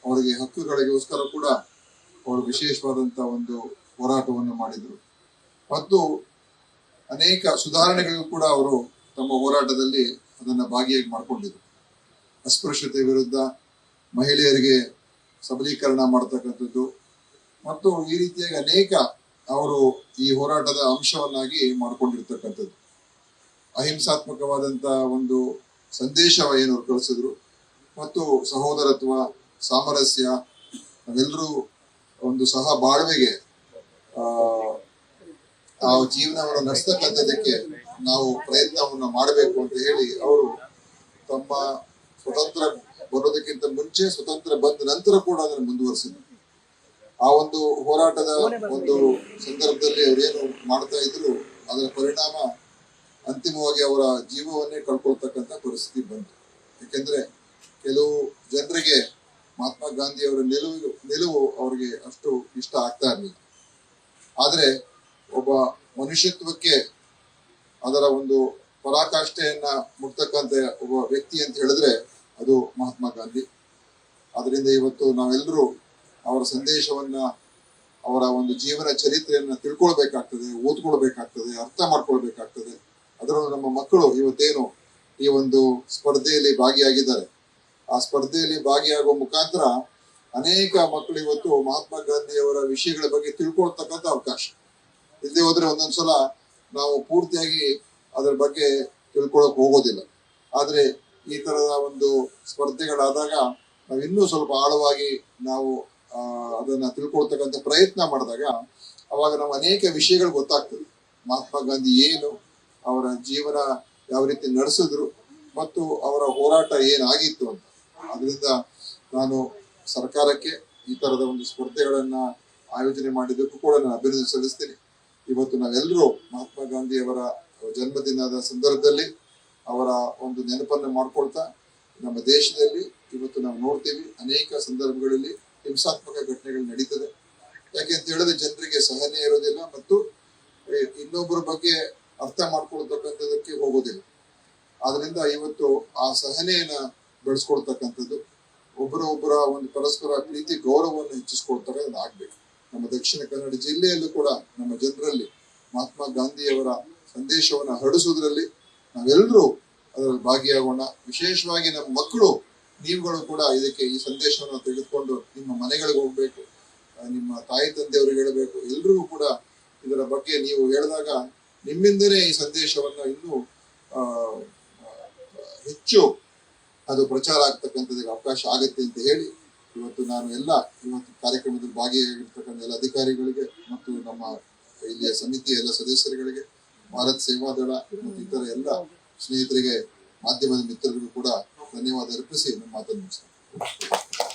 ಅವರಿಗೆ ಹಕ್ಕುಗಳಿಗೋಸ್ಕರ ಕೂಡ ಅವರು ವಿಶೇಷವಾದಂತಹ ಒಂದು ಹೋರಾಟವನ್ನು ಮಾಡಿದರು ಮತ್ತು ಅನೇಕ ಸುಧಾರಣೆಗಳಿಗೂ ಕೂಡ ಅವರು ತಮ್ಮ ಹೋರಾಟದಲ್ಲಿ ಅದನ್ನು ಭಾಗಿಯಾಗಿ ಮಾಡಿಕೊಂಡಿದ್ರು. ಅಸ್ಪೃಶ್ಯತೆ ವಿರುದ್ಧ, ಮಹಿಳೆಯರಿಗೆ ಸಬಲೀಕರಣ ಮಾಡತಕ್ಕಂಥದ್ದು ಮತ್ತು ಈ ರೀತಿಯಾಗಿ ಅನೇಕ ಅವರು ಈ ಹೋರಾಟದ ಅಂಶವನ್ನಾಗಿ ಮಾಡಿಕೊಂಡಿರ್ತಕ್ಕಂಥದ್ದು. ಅಹಿಂಸಾತ್ಮಕವಾದಂತಹ ಒಂದು ಸಂದೇಶ ಏನು ಕಳಿಸಿದ್ರು ಮತ್ತು ಸಹೋದರತ್ವ, ಸಾಮರಸ್ಯ, ನಾವೆಲ್ಲರೂ ಒಂದು ಸಹ ಬಾಳ್ವೆಗೆ ಆ ಜೀವನವನ್ನು ನಡೆಸ್ತಕ್ಕಂಥದ್ದಕ್ಕೆ ನಾವು ಪ್ರಯತ್ನವನ್ನು ಮಾಡಬೇಕು ಅಂತ ಹೇಳಿ ಅವರು ತಮ್ಮ ಸ್ವತಂತ್ರ ಬರೋದಕ್ಕಿಂತ ಮುಂಚೆ, ಸ್ವತಂತ್ರ ಬಂದ ನಂತರ ಕೂಡ ಅದನ್ನು ಮುಂದುವರಿಸಿದ್ರು. ಆ ಒಂದು ಹೋರಾಟದ ಒಂದು ಸಂದರ್ಭದಲ್ಲಿ ಅವರೇನು ಮಾಡ್ತಾ ಇದ್ರು ಅದರ ಪರಿಣಾಮ ಅಂತಿಮವಾಗಿ ಅವರ ಜೀವವನ್ನೇ ಕಳ್ಕೊಳ್ತಕ್ಕಂಥ ಪರಿಸ್ಥಿತಿ ಬಂತು. ಯಾಕೆಂದ್ರೆ ಕೆಲವು ಜನರಿಗೆ ಮಹಾತ್ಮ ಗಾಂಧಿಯವರ ನಿಲುವು ಅವರಿಗೆ ಅಷ್ಟು ಇಷ್ಟ ಆಗ್ತಾ ಇರಲಿಲ್ಲ. ಆದರೆ ಒಬ್ಬ ಮನುಷ್ಯತ್ವಕ್ಕೆ ಅದರ ಒಂದು ಪರಾಕಾಷ್ಠೆಯನ್ನ ಮುಟ್ತಕ್ಕಂಥ ಒಬ್ಬ ವ್ಯಕ್ತಿ ಅಂತ ಹೇಳಿದ್ರೆ ಅದು ಮಹಾತ್ಮ ಗಾಂಧಿ. ಅದರಿಂದ ಇವತ್ತು ನಾವೆಲ್ಲರೂ ಅವರ ಸಂದೇಶವನ್ನ, ಅವರ ಒಂದು ಜೀವನ ಚರಿತ್ರೆಯನ್ನ ತಿಳ್ಕೊಳ್ಬೇಕಾಗ್ತದೆ, ಓದ್ಕೊಳ್ಬೇಕಾಗ್ತದೆ, ಅರ್ಥ ಮಾಡ್ಕೊಳ್ಬೇಕಾಗ್ತದೆ. ಅದರಲ್ಲೂ ನಮ್ಮ ಮಕ್ಕಳು ಇವತ್ತೇನು ಈ ಒಂದು ಸ್ಪರ್ಧೆಯಲ್ಲಿ ಭಾಗಿಯಾಗಿದ್ದಾರೆ, ಆ ಸ್ಪರ್ಧೆಯಲ್ಲಿ ಭಾಗಿಯಾಗುವ ಮುಖಾಂತರ ಅನೇಕ ಮಕ್ಕಳು ಇವತ್ತು ಮಹಾತ್ಮ ಗಾಂಧಿಯವರ ವಿಷಯಗಳ ಬಗ್ಗೆ ತಿಳ್ಕೊಳ್ತಕ್ಕಂಥ ಅವಕಾಶ. ಇಲ್ಲದೆ ಹೋದ್ರೆ ಒಂದೊಂದ್ಸಲ ನಾವು ಪೂರ್ತಿಯಾಗಿ ಅದರ ಬಗ್ಗೆ ತಿಳ್ಕೊಳಕ್ ಹೋಗೋದಿಲ್ಲ. ಆದ್ರೆ ಈ ತರದ ಒಂದು ಸ್ಪರ್ಧೆಗಳಾದಾಗ ನಾವು ಇನ್ನೂ ಸ್ವಲ್ಪ ಆಳವಾಗಿ ನಾವು ಅದನ್ನ ತಿಳ್ಕೊಳ್ತಕ್ಕಂಥ ಪ್ರಯತ್ನ ಮಾಡಿದಾಗ ಅವಾಗ ನಾವು ಅನೇಕ ವಿಷಯಗಳು ಗೊತ್ತಾಗ್ತದೆ. ಮಹಾತ್ಮ ಗಾಂಧಿ ಏನು, ಅವರ ಜೀವನ ಯಾವ ರೀತಿ ನಡೆಸಿದ್ರು ಮತ್ತು ಅವರ ಹೋರಾಟ ಏನಾಗಿತ್ತು ಅಂತ. ಅದರಿಂದ ನಾನು ಸರ್ಕಾರಕ್ಕೆ ಈ ತರದ ಒಂದು ಸ್ಪರ್ಧೆಗಳನ್ನ ಆಯೋಜನೆ ಮಾಡಿದ್ದಕ್ಕೂ ಕೂಡ ನಾನು ಅಭಿನಂದನೆ ಸಲ್ಲಿಸ್ತೀನಿ. ಇವತ್ತು ನಾವೆಲ್ಲರೂ ಮಹಾತ್ಮ ಗಾಂಧಿಯವರ ಜನ್ಮದಿನದ ಸಂದರ್ಭದಲ್ಲಿ ಅವರ ಒಂದು ನೆನಪನ್ನು ಮಾಡ್ಕೊಳ್ತಾ ನಮ್ಮ ದೇಶದಲ್ಲಿ ಇವತ್ತು ನಾವು ನೋಡ್ತೀವಿ ಅನೇಕ ಸಂದರ್ಭಗಳಲ್ಲಿ ಹಿಂಸಾತ್ಮಕ ಘಟನೆಗಳು ನಡೀತದೆ. ಯಾಕೆ ಅಂತ ಹೇಳಿದ್ರೆ ಜನರಿಗೆ ಸಹನೆ ಇರೋದಿಲ್ಲ ಮತ್ತು ಇನ್ನೊಬ್ಬರ ಬಗ್ಗೆ ಅರ್ಥ ಮಾಡ್ಕೊಳ್ತಕ್ಕಂಥದಕ್ಕೆ ಹೋಗೋದಿಲ್ಲ. ಆದ್ರಿಂದ ಇವತ್ತು ಆ ಸಹನೆಯನ್ನ ಬೆಳೆಸ್ಕೊಳ್ತಕ್ಕಂಥದ್ದು, ಒಬ್ಬರ ಒಂದು ಪರಸ್ಪರ ಪ್ರೀತಿ ಗೌರವವನ್ನು ಹೆಚ್ಚಿಸ್ಕೊಳ್ತಕ್ಕಂಥದ್ದು ಆಗ್ಬೇಕು. ನಮ್ಮ ದಕ್ಷಿಣ ಕನ್ನಡ ಜಿಲ್ಲೆಯಲ್ಲೂ ಕೂಡ ನಮ್ಮ ಜನರಲ್ಲಿ ಮಹಾತ್ಮ ಗಾಂಧಿಯವರ ಸಂದೇಶವನ್ನು ಹರಡಿಸುವುದರಲ್ಲಿ ನಾವೆಲ್ಲರೂ ಅದರಲ್ಲಿ ಭಾಗಿಯಾಗೋಣ. ವಿಶೇಷವಾಗಿ ನಮ್ಮ ಮಕ್ಕಳು, ನೀವುಗಳು ಕೂಡ ಇದಕ್ಕೆ ಈ ಸಂದೇಶವನ್ನು ತೆಗೆದುಕೊಂಡು ನಿಮ್ಮ ಮನೆಗಳಿಗೆ ಹೋಗ್ಬೇಕು, ನಿಮ್ಮ ತಾಯಿ ತಂದೆಯವ್ರಿಗೆ ಹೇಳಬೇಕು. ಎಲ್ರಿಗೂ ಕೂಡ ಇದರ ಬಗ್ಗೆ ನೀವು ಹೇಳಿದಾಗ ನಿಮ್ಮಿಂದನೇ ಈ ಸಂದೇಶವನ್ನ ಇನ್ನೂ ಹೆಚ್ಚು ಅದು ಪ್ರಚಾರ ಆಗ್ತಕ್ಕಂಥದ್ದಕ್ಕೆ ಅವಕಾಶ ಆಗುತ್ತೆ ಅಂತ ಹೇಳಿ ಇವತ್ತು ನಾನು ಇವತ್ತು ಕಾರ್ಯಕ್ರಮದಲ್ಲಿ ಭಾಗಿಯಾಗಿರ್ತಕ್ಕಂಥ ಎಲ್ಲ ಅಧಿಕಾರಿಗಳಿಗೆ ಮತ್ತು ನಮ್ಮ ಇಲ್ಲಿಯ ಸಮಿತಿಯ ಎಲ್ಲ ಸದಸ್ಯರುಗಳಿಗೆ, ಭಾರತ್ ಸೇವಾದಳ ಮತ್ತು ಇತರ ಎಲ್ಲ ಸ್ನೇಹಿತರಿಗೆ, ಮಾಧ್ಯಮದ ಮಿತ್ರರಿಗೂ ಕೂಡ ಧನ್ಯವಾದ ಅರ್ಪಿಸಿ ನನ್ನ ಮಾತನ್ನು ಮುಗಿಸ್ತೇನೆ.